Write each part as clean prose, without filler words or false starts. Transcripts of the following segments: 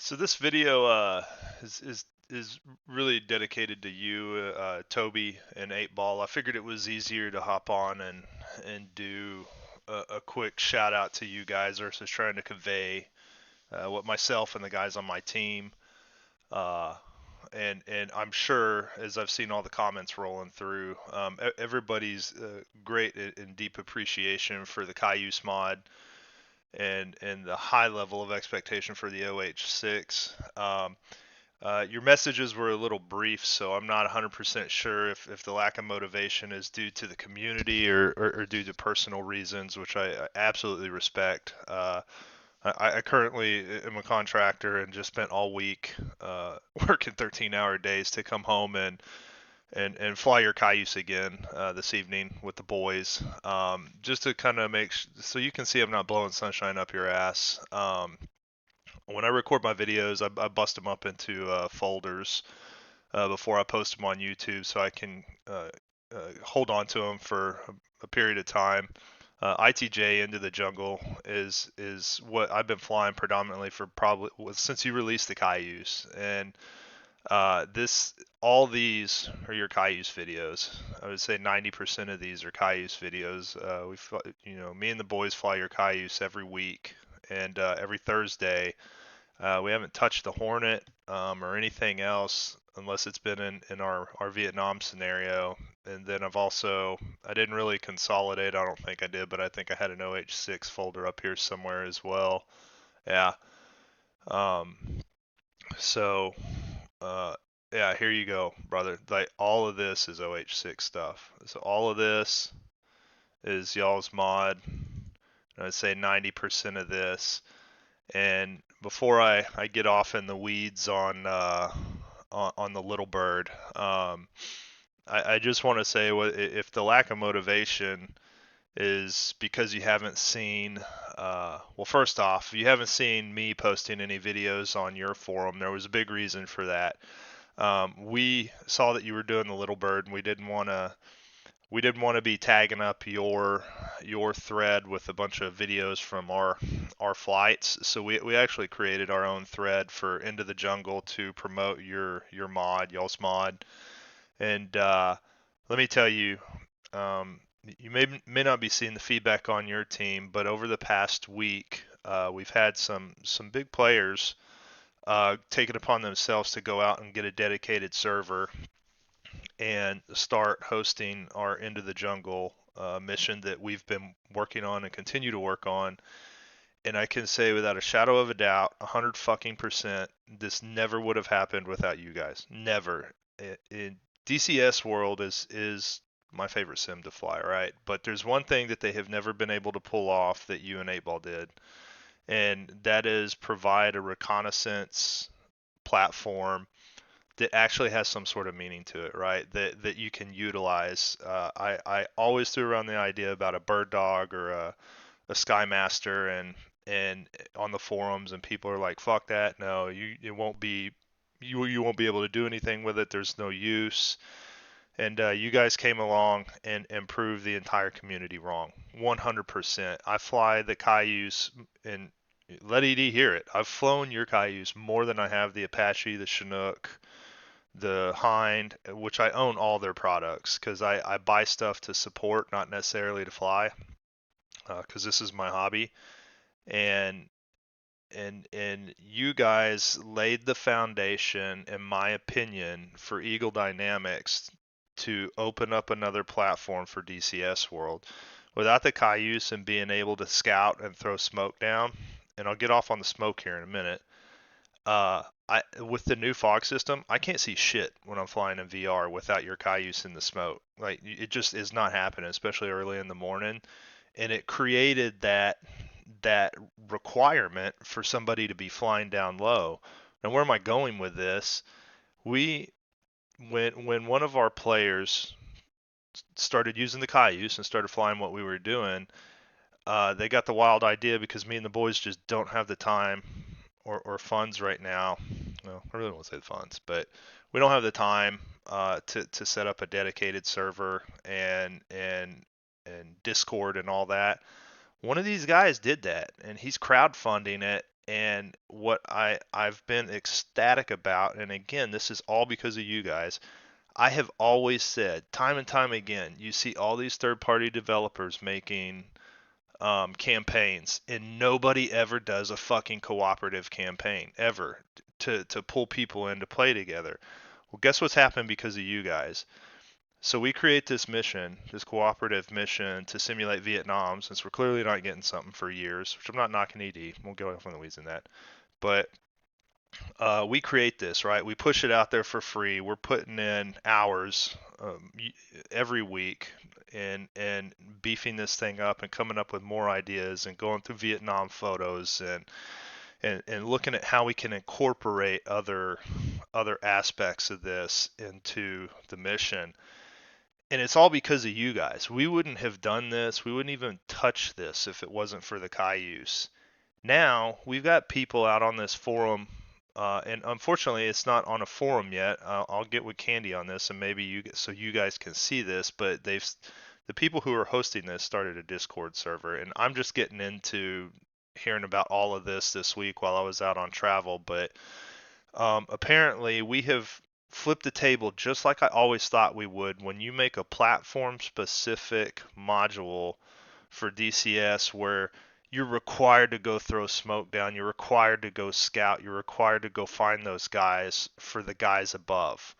So this video is really dedicated to you, Tobi and Eightball. I figured it was easier to hop on and do a quick shout out to you guys versus trying to convey what myself and the guys on my team. Uh, and I'm sure as I've seen all the comments rolling through, everybody's great and deep appreciation for the Cayuse mod and the high level of expectation for the OH6. Your messages were a little brief, so I'm not 100% sure if the lack of motivation is due to the community or due to personal reasons, which I absolutely respect. I currently am a contractor and just spent all week working 13-hour days to come home and fly your Cayuse again this evening with the boys, just to kind of so you can see I'm not blowing sunshine up your ass. When I record my videos, I bust them up into folders before I post them on YouTube, so I can hold on to them for a period of time. ITJ Into the Jungle is what I've been flying predominantly for probably since you released the Cayuse, and this all these are your Cayuse videos. I would say 90% of these are Cayuse videos. Me and the boys fly your Cayuse every week, and every Thursday. We haven't touched the Hornet or anything else unless it's been in our Vietnam scenario. And then I didn't really consolidate. I don't think I did, but I think I had an OH6 folder up here somewhere as well. Yeah. Um, so, uh, yeah, here you go, brother. Like all of this is OH6 stuff. So all of this is y'all's mod. I'd say 90% of this. And before I get off in the weeds on the little bird, I just want to say if the lack of motivation is because you haven't seen, well, first off, you haven't seen me posting any videos on your forum. There was a big reason for that. We saw that you were doing the little bird, and we didn't want to be tagging up your thread with a bunch of videos from our flights. So we actually created our own thread for Into the Jungle to promote your mod, y'all's mod. And let me tell you, um, you may not be seeing the feedback on your team, but over the past week, we've had some big players take it upon themselves to go out and get a dedicated server and start hosting our Into the Jungle mission that we've been working on and continue to work on. And I can say without a shadow of a doubt, 100 fucking percent, this never would have happened without you guys. Never. In DCS world is my favorite sim to fly, right? But there's one thing that they have never been able to pull off that you and 8Ball did, and that is provide a reconnaissance platform that actually has some sort of meaning to it, right? That you can utilize. I always threw around the idea about a bird dog or a Skymaster, and on the forums, and people are like, "Fuck that! No, it won't be you won't be able to do anything with it. There's no use." And you guys came along and proved the entire community wrong, 100%. I fly the Cayuse and let ED hear it. I've flown your Cayuse more than I have the Apache, the Chinook, the Hind, which I own all their products because I buy stuff to support, not necessarily to fly, because this is my hobby. And and you guys laid the foundation, in my opinion, for Eagle Dynamics to open up another platform for DCS World. Without the Cayuse and being able to scout and throw smoke down, and I'll get off on the smoke here in a minute. With the new fog system, I can't see shit when I'm flying in VR without your Cayuse in the smoke. Like it just is not happening, especially early in the morning. And it created that requirement for somebody to be flying down low. And where am I going with this? We when one of our players started using the Cayuse and started flying what we were doing, they got the wild idea because me and the boys just don't have the time or funds right now. Well, I really won't say the funds, but we don't have the time to set up a dedicated server and Discord and all that. One of these guys did that, and he's crowdfunding it And what I've been ecstatic about, and again, this is all because of you guys. I have always said, time and time again, you see all these third-party developers making campaigns, and nobody ever does a fucking cooperative campaign ever to pull people in to play together. Well, guess what's happened because of you guys? So we create this mission, this cooperative mission to simulate Vietnam, since we're clearly not getting something for years, which I'm not knocking ED. We'll go off on the weeds in that. But we create this, right? We push it out there for free. We're putting in hours every week and beefing this thing up and coming up with more ideas and going through Vietnam photos and looking at how we can incorporate other aspects of this into the mission. And it's all because of you guys. We wouldn't have done this. We wouldn't even touch this if it wasn't for the Cayuse. Now we've got people out on this forum, and unfortunately, it's not on a forum yet. I'll get with Candy on this, and maybe so you guys can see this. But the people who are hosting this started a Discord server, and I'm just getting into hearing about all of this week while I was out on travel. But apparently, we have flipped the table just like I always thought we would. When you make a platform-specific module for DCS where you're required to go throw smoke down, you're required to go scout, you're required to go find those guys for the guys above.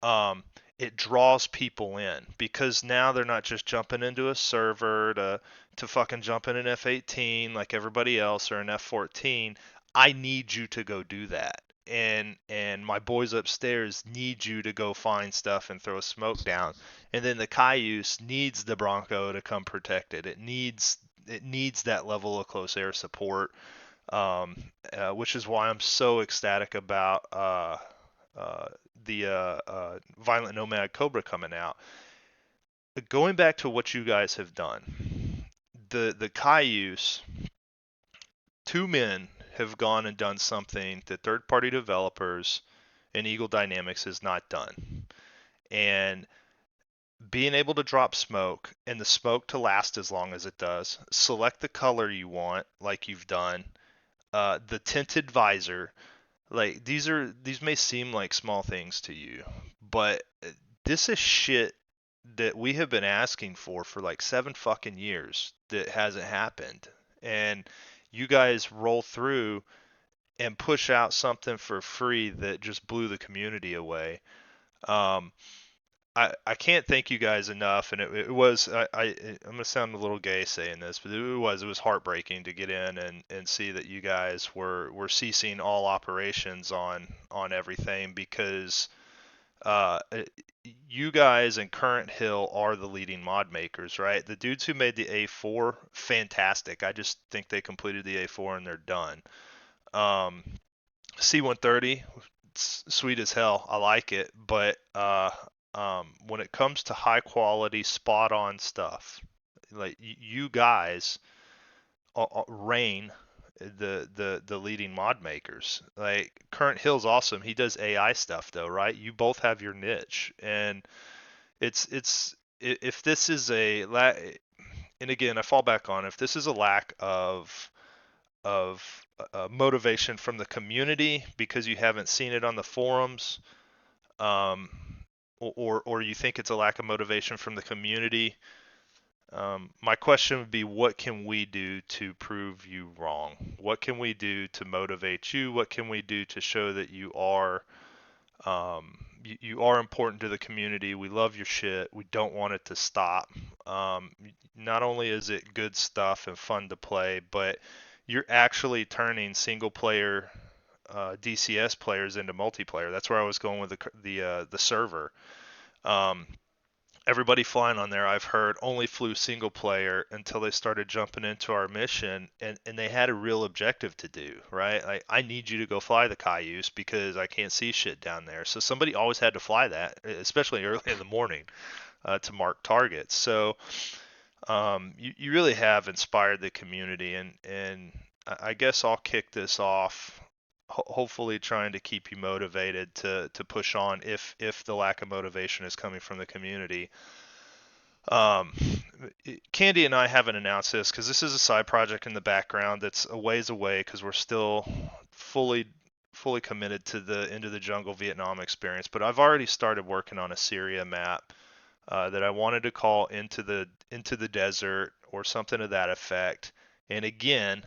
Um, it draws people in because now they're not just jumping into a server to fucking jump in an F-18 like everybody else or an F-14. I need you to go do that. And my boys upstairs need you to go find stuff and throw smoke down. And then the Cayuse needs the Bronco to come protect it. It needs that level of close air support, which is why I'm so ecstatic about uh, the Violent Nomad Cobra coming out. Going back to what you guys have done, the Cayuse, two men have gone and done something that third-party developers and Eagle Dynamics has not done. And being able to drop smoke and the smoke to last as long as it does, select the color you want, like you've done, the tinted visor, like these may seem like small things to you, but this is shit that we have been asking for like 7 fucking years that hasn't happened. And you guys roll through and push out something for free that just blew the community away. Um, I can't thank you guys enough, and it was I'm gonna sound a little gay saying this, but it was heartbreaking to get in and see that you guys were ceasing all operations on everything because uh, you guys and Current Hill are the leading mod makers, right? The dudes who made the A4, fantastic. I just think they completed the A4 and they're done. Um, C130, sweet as hell. I like it, but when it comes to high quality, spot on stuff, like you guys reign the leading mod makers. Like Current Hill's awesome. He does AI stuff though, right? You both have your niche, and it's if this is and again I fall back on if this is a lack of motivation from the community because you haven't seen it on the forums, um, or you think it's a lack of motivation from the community. My question would be, what can we do to prove you wrong? What can we do to motivate you? What can we do to show that you are important to the community? We love your shit. We don't want it to stop. Um, Not only is it good stuff and fun to play, but you're actually turning single player DCS players into multiplayer. That's where I was going with the server. Um, Everybody flying on there, I've heard, only flew single player until they started jumping into our mission, and they had a real objective to do, right? Like, I need you to go fly the Cayuse because I can't see shit down there. So somebody always had to fly that, especially early in the morning, to mark targets. So you really have inspired the community, and I guess I'll kick this off. Hopefully, trying to keep you motivated to push on if the lack of motivation is coming from the community. Um, Candy and I haven't announced this because this is a side project in the background that's a ways away because we're still fully fully committed to the Into the Jungle Vietnam experience. But I've already started working on a Syria map that I wanted to call Into the Desert or something to that effect. And again,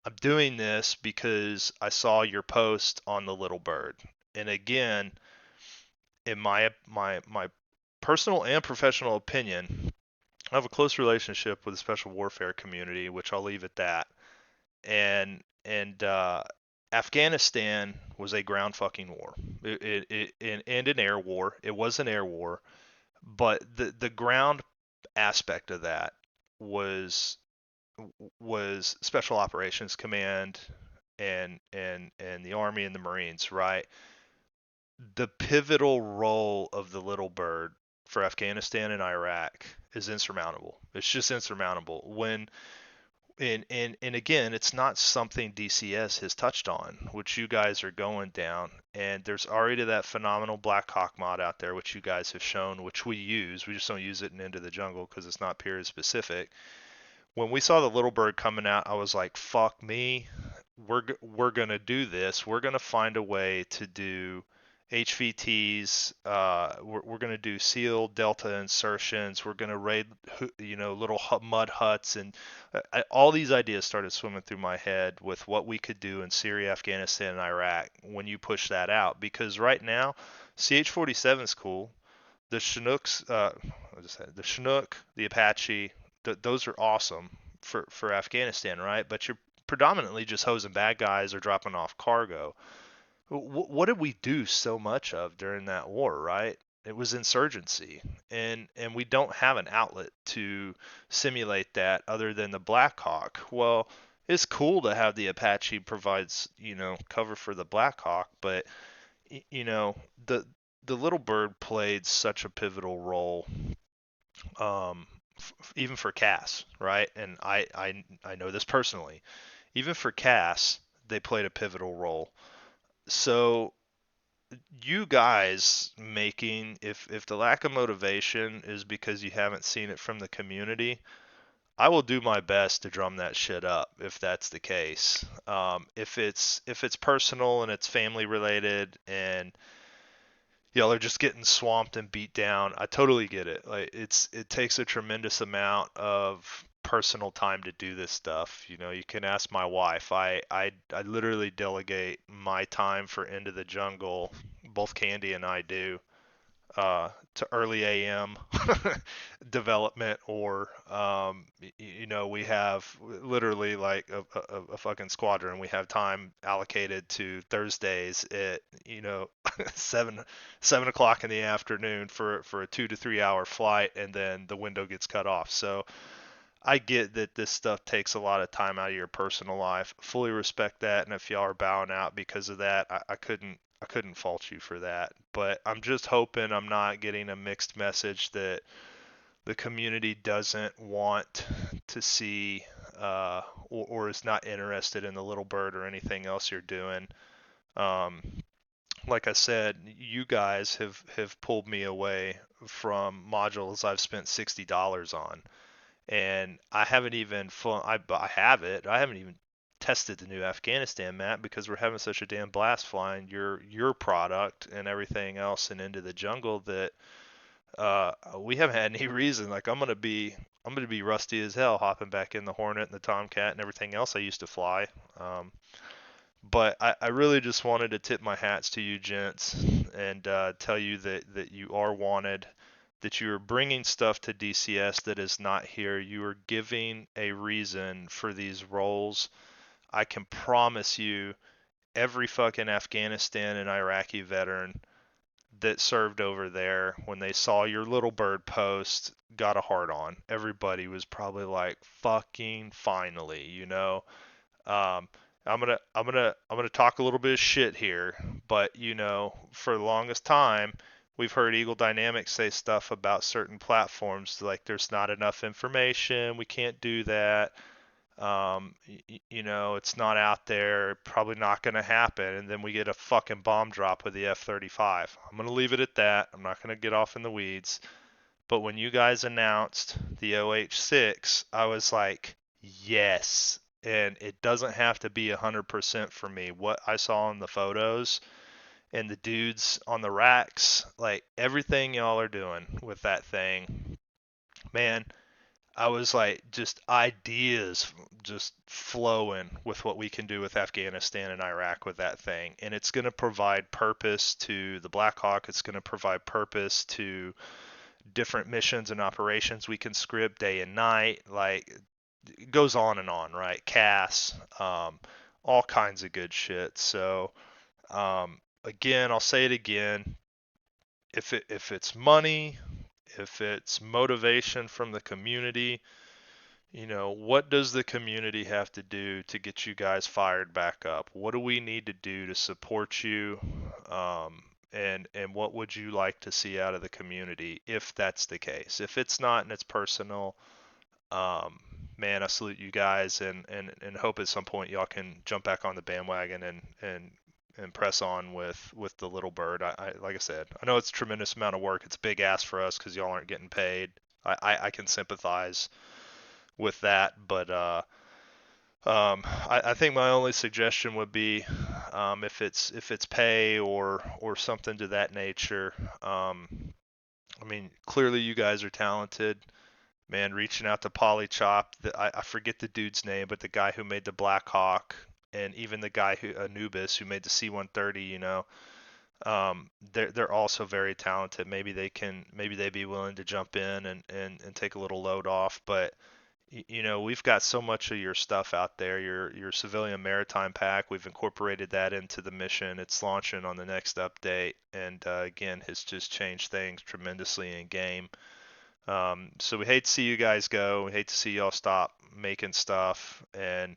I'm doing this because I saw your post on the Little Bird. And again, in my personal and professional opinion, I have a close relationship with the special warfare community, which I'll leave at that. And Afghanistan was a ground fucking war, and an air war. It was an air war, but the ground aspect of that was was Special Operations Command and the Army and the Marines, right? The pivotal role of the Little Bird for Afghanistan and Iraq is insurmountable. It's just insurmountable. And again, it's not something DCS has touched on, which you guys are going down. And there's already that phenomenal Black Hawk mod out there, which you guys have shown, which we use. We just don't use it in Into the Jungle because it's not period specific. When we saw the Little Bird coming out, I was like, "Fuck me, we're gonna do this. We're gonna find a way to do HVTs. We're gonna do SEAL Delta insertions. We're gonna raid, little mud huts, and all these ideas started swimming through my head with what we could do in Syria, Afghanistan, and Iraq when you push that out. Because right now, CH-47 is cool. The Chinooks, the Chinook, the Apache, those are awesome for Afghanistan, right? But you're predominantly just hosing bad guys or dropping off cargo. What did we do so much of during that war, right? It was insurgency, and we don't have an outlet to simulate that other than the Black Hawk. Well, it's cool to have the Apache provides cover for the Black Hawk, but you know the the Little Bird played such a pivotal role, even for Cass, right? And I know this personally. Even for Cass, they played a pivotal role. So you guys making if the lack of motivation is because you haven't seen it from the community, I will do my best to drum that shit up if that's the case. If it's personal and it's family related and y'all are just getting swamped and beat down, I totally get it. Like it takes a tremendous amount of personal time to do this stuff. You can ask my wife. I literally delegate my time for Into the Jungle, both Candy and I do, to early AM development, or we have literally like a fucking squadron. We have time allocated to Thursdays at 7 o'clock in the afternoon for a 2 to 3 hour flight, and then the window gets cut off. So I get that this stuff takes a lot of time out of your personal life. Fully respect that, and if y'all are bowing out because of that, I couldn't fault you for that. But I'm just hoping I'm not getting a mixed message that the community doesn't want to see, or is not interested in the Little Bird or anything else you're doing. Um, like I said, you guys have pulled me away from modules I've spent $60 on, and I haven't even I have it. I haven't even tested the new Afghanistan map because we're having such a damn blast flying your product and everything else and Into the Jungle that we haven't had any reason. Like I'm gonna be rusty as hell hopping back in the Hornet and the Tomcat and everything else I used to fly. Um, but I really just wanted to tip my hats to you gents and tell you that you are wanted, that you are bringing stuff to DCS that is not here. You are giving a reason for these roles. I can promise you, every fucking Afghanistan and Iraqi veteran that served over there, when they saw your Little Bird post, got a heart on. Everybody was probably like, "Fucking finally." Um, I'm gonna talk a little bit of shit here, but for the longest time, we've heard Eagle Dynamics say stuff about certain platforms like there's not enough information, we can't do that. It's not out there, probably not gonna happen, and then we get a fucking bomb drop with the F-35. I'm gonna leave it at that. I'm not gonna get off in the weeds, But when you guys announced the OH6, I was like, yes. And it doesn't have to be 100% for me. What I saw in the photos and the dudes on the racks, like everything y'all are doing with that thing, man, I was like, just ideas just flowing with what we can do with Afghanistan and Iraq with that thing. And it's going to provide purpose to the Black Hawk. It's going to provide purpose to different missions and operations we can script day and night. Like, it goes on, right? CAS, all kinds of good shit. So, again, I'll say it again. If it's money, if it's motivation from the community, what does the community have to do to get you guys fired back up? What do we need to do to support you? And what would you like to see out of the community if that's the case? If it's not and it's personal, um, man, I salute you guys and hope at some point y'all can jump back on the bandwagon and press on with the little bird. Like I said, I know it's a tremendous amount of work. It's a big ask for us because y'all aren't getting paid. I can sympathize with that, but I think my only suggestion would be, if it's pay or something to that nature. I mean, clearly you guys are talented, man. Reaching out to Polychop, I forget the dude's name, but the guy who made the Black Hawk, and even the guy who Anubis who made the C-130, they're also very talented. Maybe they'd be willing to jump in and take a little load off, but we've got so much of your stuff out there. Your civilian maritime pack, we've incorporated that into the mission. It's launching on the next update, and again, has just changed things tremendously in game. So we hate to see you guys go. We hate to see y'all stop making stuff, and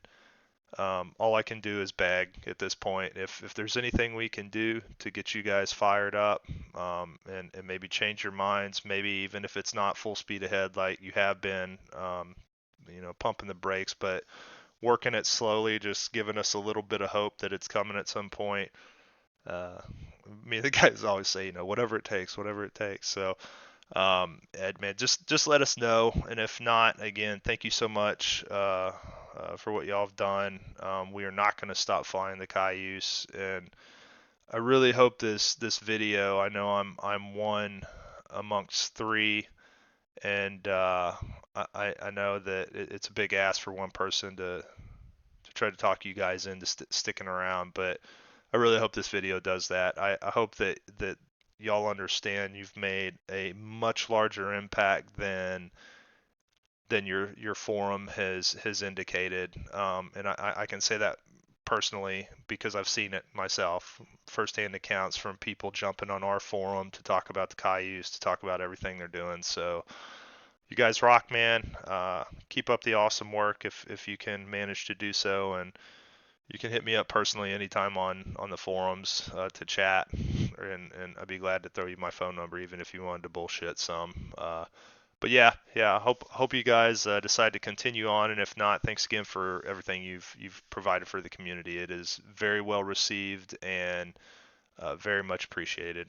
all I can do is beg at this point. If there's anything we can do to get you guys fired up, and maybe change your minds, maybe even if it's not full speed ahead like you have been, pumping the brakes, but working it slowly, just giving us a little bit of hope that it's coming at some point. Uh, Me and the guys always say, whatever it takes, whatever it takes. So, Ed, man, just let us know, and if not, again, thank you so much for what y'all have done. We are not going to stop flying the Cayuse, and I really hope this video. I know I'm one amongst three, and I know that it's a big ask for one person to try to talk you guys into sticking around, but I really hope this video does that. I hope that y'all understand you've made a much larger impact than your forum has indicated, and I can say that personally because I've seen it myself, firsthand accounts from people jumping on our forum to talk about the Cayuse, to talk about everything they're doing. So you guys rock, man. Keep up the awesome work if you can manage to do so, and you can hit me up personally anytime on the forums to chat, and I'd be glad to throw you my phone number even if you wanted to bullshit some. But yeah, hope you guys decide to continue on, and if not, thanks again for everything you've provided for the community. It is very well received and very much appreciated.